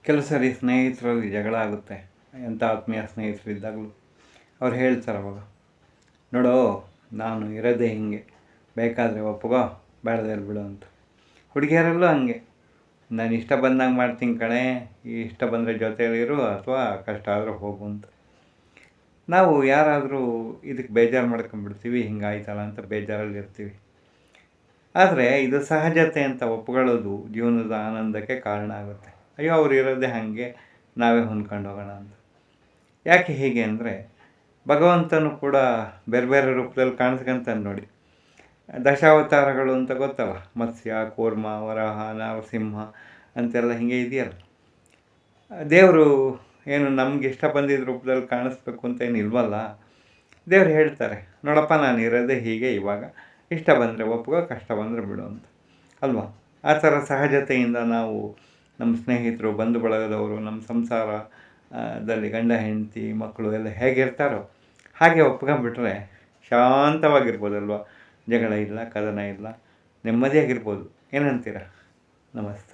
ಕೆಲವು ಸರಿ ಸ್ನೇಹಿತರಲ್ಲಿ ಜಗಳ ಆಗುತ್ತೆ. ಎಂಥ ಆತ್ಮೀಯ ಸ್ನೇಹಿತರಿದ್ದಾಗಲೂ ಅವ್ರು ಹೇಳ್ತಾರೆ ಅವಾಗ, ನೋಡೋ ನಾನು ಇರೋದೇ ಹಿಂಗೆ, ಬೇಕಾದರೆ ಒಪ್ಕೋ, ಬೇಡದೇ ಬಿಡು ಅಂತ. ಹುಡುಗಿಯರಲ್ಲೂ ಹಂಗೆ, ನಾನು ಇಷ್ಟ ಬಂದಂಗೆ ಮಾಡ್ತೀನಿ ಕಣೆ, ಇಷ್ಟ ಬಂದರೆ ಜೊತೆಯಲ್ಲಿರು ಅಥವಾ ಕಷ್ಟ ಆದರೂ ಹೋಗು ಅಂತ. ನಾವು ಯಾರಾದರೂ ಇದಕ್ಕೆ ಬೇಜಾರು ಮಾಡ್ಕೊಂಡ್ಬಿಡ್ತೀವಿ, ಹಿಂಗಾಯ್ತಲ್ಲ ಅಂತ ಬೇಜಾರಲ್ಲಿರ್ತೀವಿ. ಆದರೆ ಇದು ಸಹಜತೆ ಅಂತ ಒಪ್ಕೊಳ್ಳೋದು ಜೀವನದ ಆನಂದಕ್ಕೆ ಕಾರಣ ಆಗುತ್ತೆ. ಅಯ್ಯೋ ಅವ್ರು ಇರೋದೇ ಹಾಗೆ, ನಾವೇ ಹೊಂದ್ಕೊಂಡು ಹೋಗೋಣ ಅಂತ. ಯಾಕೆ ಹೀಗೆ ಅಂದರೆ, ಭಗವಂತನು ಕೂಡ ಬೇರೆ ಬೇರೆ ರೂಪದಲ್ಲಿ ಕಾಣಿಸ್ಕೊಂತಾನೆ ನೋಡಿ. ದಶಾವತಾರಗಳು ಅಂತ ಗೊತ್ತಲ್ಲ, ಮತ್ಸ್ಯ, ಕೂರ್ಮ, ವರಾಹ, ನರಸಿಂಹ ಅಂತೆಲ್ಲ ಹೀಗೆ ಇದೆಯಲ್ಲ. ದೇವರು ಏನು ನಮ್ಗೆ ಇಷ್ಟ ಬಂದಿದ್ದ ರೂಪದಲ್ಲಿ ಕಾಣಿಸ್ಬೇಕು ಅಂತ ಏನು ಇಲ್ವಲ್ಲ. ದೇವ್ರು ಹೇಳ್ತಾರೆ, ನೋಡಪ್ಪ ನಾನು ಇರೋದೇ ಹೀಗೆ, ಇವಾಗ ಇಷ್ಟ ಬಂದರೆ ಒಪ್ಕೋ, ಕಷ್ಟ ಬಂದರೆ ಬಿಡು ಅಂತ ಅಲ್ವಾ. ಆ ಥರ ಸಹಜತೆಯಿಂದ ನಾವು ನಮ್ಮ ಸ್ನೇಹಿತರು, ಬಂಧು ಬಳಗದವರು, ನಮ್ಮ ಸಂಸಾರದಲ್ಲಿ ಗಂಡ ಹೆಂಡತಿ ಮಕ್ಕಳು ಎಲ್ಲ ಹೇಗಿರ್ತಾರೋ ಹಾಗೆ ಒಪ್ಕೊಂಡ್ಬಿಟ್ರೆ ಶಾಂತವಾಗಿರ್ಬೋದಲ್ವ. ಜಗಳ ಇಲ್ಲ, ಕದನ ಇಲ್ಲ, ನೆಮ್ಮದಿಯಾಗಿರ್ಬೋದು. ಏನಂತೀರ? ನಮಸ್ತೆ.